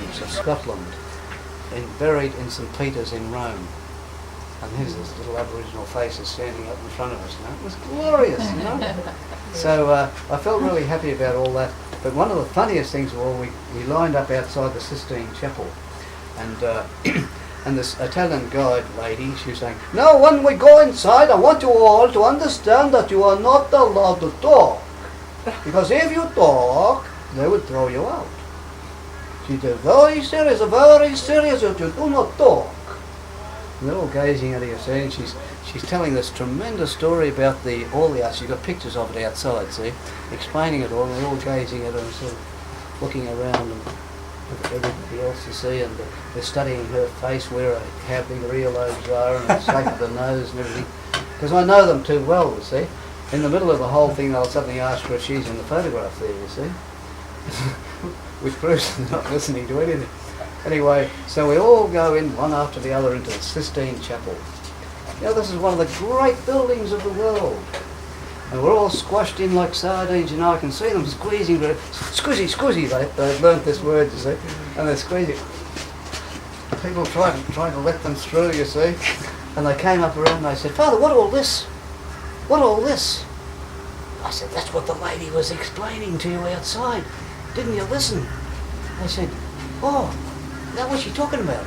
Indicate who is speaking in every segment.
Speaker 1: Kimberleys of Scotland, buried in St Peter's in Rome. And here's this little Aboriginal faces standing up in front of us, you know. It was glorious, you know. So I felt really happy about all that. But one of the funniest things of all, we lined up outside the Sistine Chapel, and and this Italian guide lady, she was saying, "Now when we go inside, I want you all to understand that you are not allowed to talk. Because if you talk, they will throw you out. She said, very serious that you do not talk." And they're all gazing at her, see, and she's telling this tremendous story about all the art. She's got pictures of it outside, see, explaining it all, and they're all gazing at her and sort of looking around and everybody else to see, and they're studying her face, how big her earlobes are and the shape of the nose and everything. Because I know them too well, you see. In the middle of the whole thing, they'll suddenly ask her if she's in the photograph there, you see. Which proves they're not listening to anything. Anyway, so we all go in one after the other into the Sistine Chapel. You know, this is one of the great buildings of the world. And we're all squashed in like sardines, you know. I can see them squeezing, squizzy, they've learnt this word, you see, and they're squeezing. People trying to let them through, you see. And they came up around and they said, "Father, what all this? What all this?" I said, "That's what the lady was explaining to you outside. Didn't you listen?" They said, "Oh, is that what she's talking about?"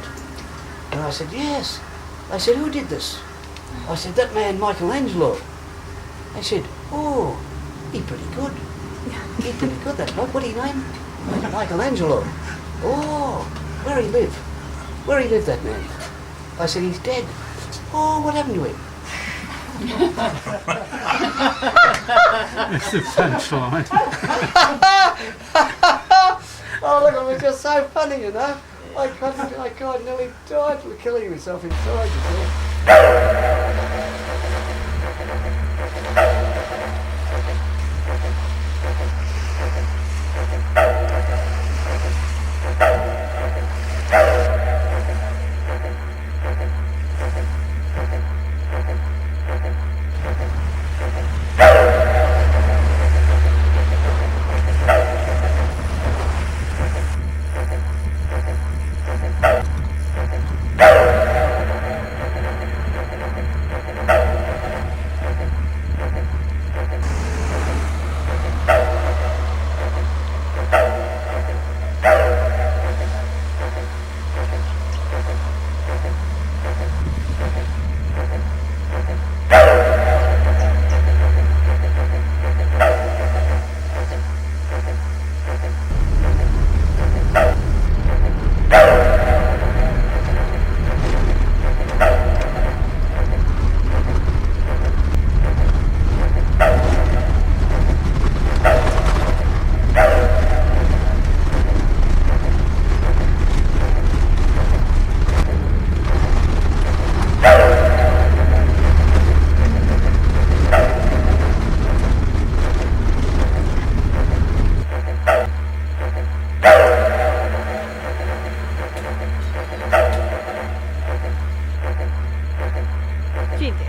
Speaker 1: And I said, "Yes." They said, "Who did this?" I said, "That man Michelangelo." They said, "Oh, he's pretty good. He's pretty good, that bloke. What do you name? Michelangelo." "Oh, where he live? Where he live, that man?" I said, "He's dead." "Oh, what happened to him?"
Speaker 2: It's the punchline.
Speaker 1: Oh, look, it was just so funny, you know. I nearly died for killing myself inside, you see.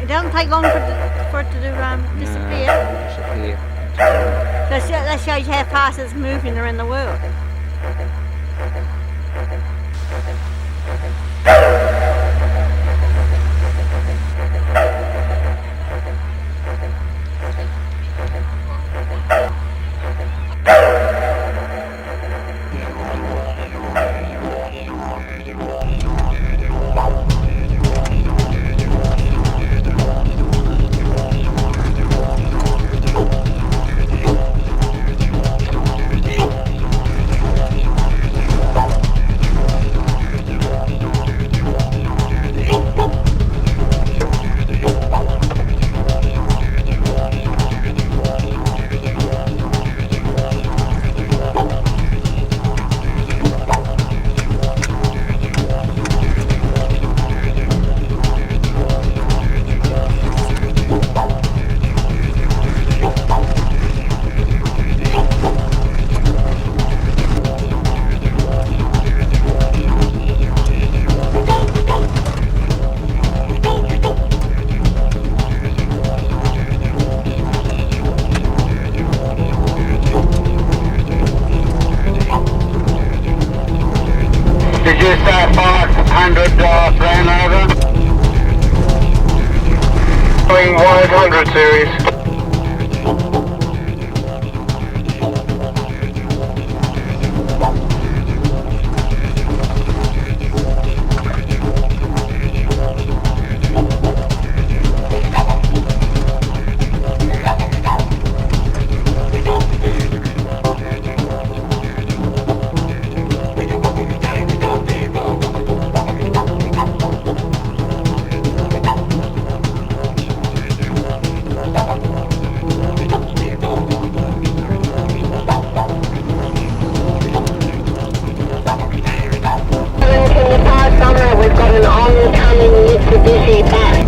Speaker 3: It doesn't take long for it to disappear.
Speaker 1: Disappear.
Speaker 3: That shows you how fast it's moving around the world.
Speaker 2: just 500 ran over. Going 100 series. We've got an oncoming Mitsubishi bus.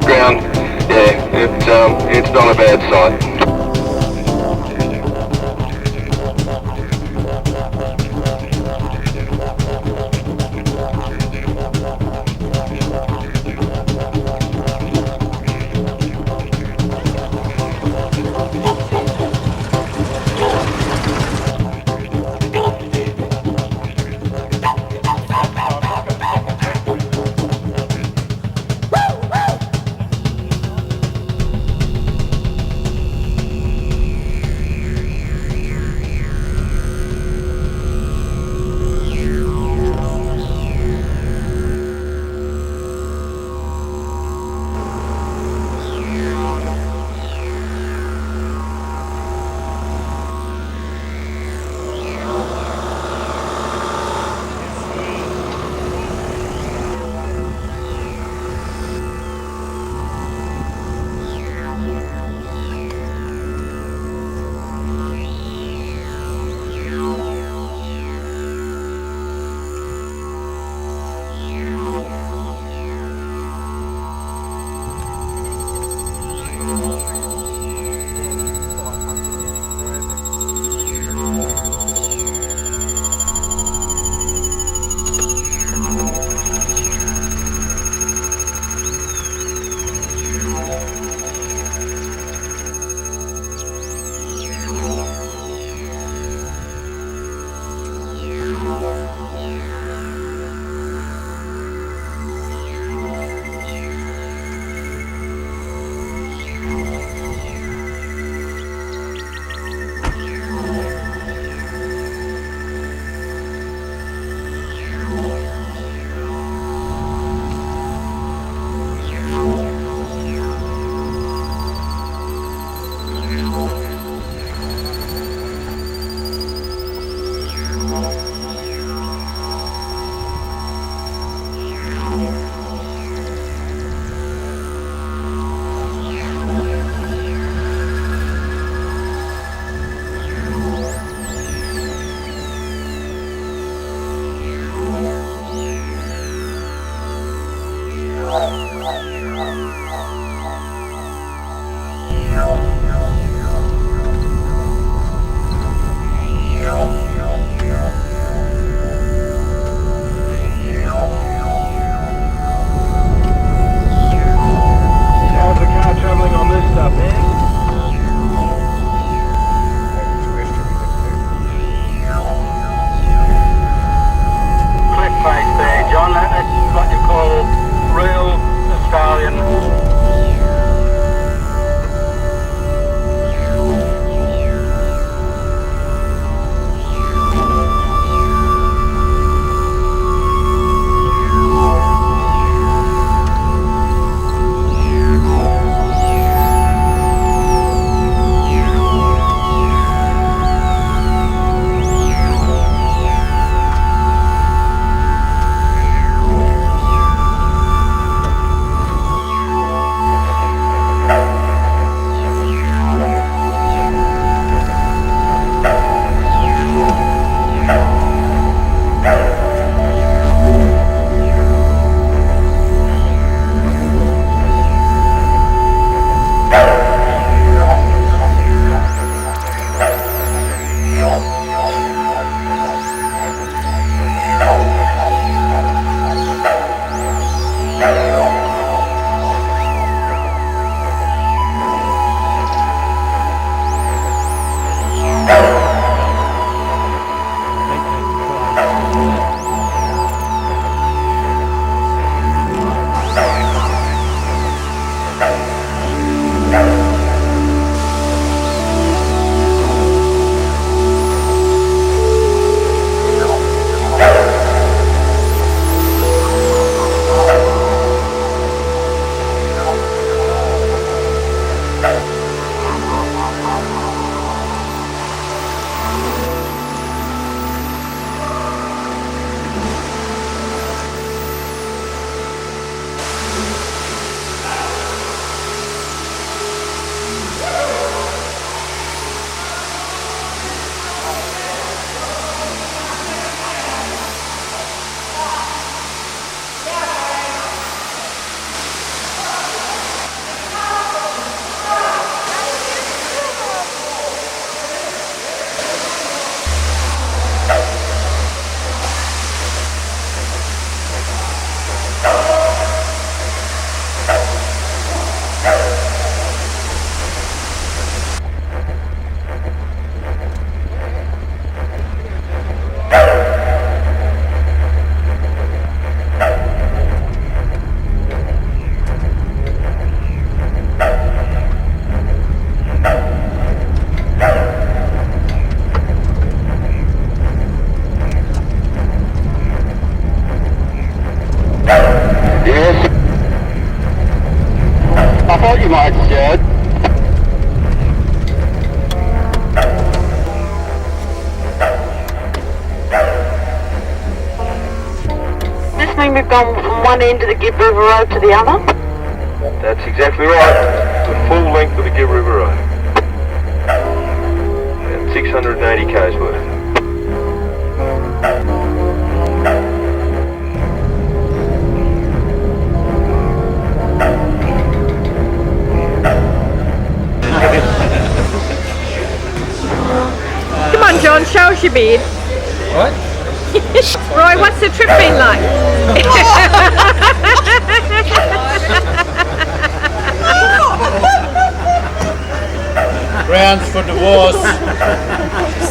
Speaker 2: Ground, yeah, it's not a bad sight. thought you might, Stuart. This mean we've gone from one end of the Gibb River Road to the other?
Speaker 4: That's exactly right. The full length of the Gibb River Road. And 680 k's worth.
Speaker 5: Come on, John, show us your beard.
Speaker 6: What?
Speaker 5: Roy, what's the trip been like?
Speaker 6: Grounds for divorce.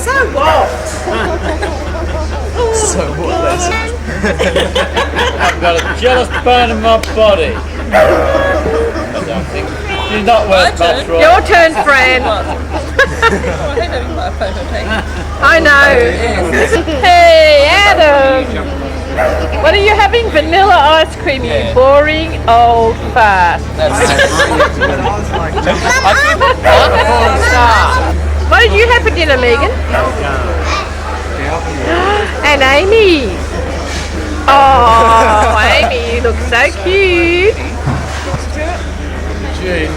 Speaker 5: So what?
Speaker 6: So what, Les? I've got a jealous bone in my body. I don't think. You're not worth much, Roy.
Speaker 5: Your turn, Fran. I know. Hey, Adam. What are you having? Vanilla ice cream, you boring old fart. What did you have for dinner, Megan? And Amy. Oh, Amy, you look so cute.
Speaker 6: Gee.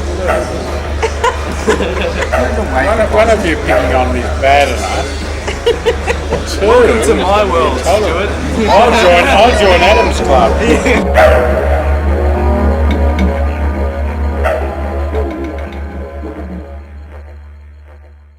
Speaker 6: One of you picking on me is bad enough. Welcome
Speaker 7: to my world, Stuart.
Speaker 6: I'll join Adam's club.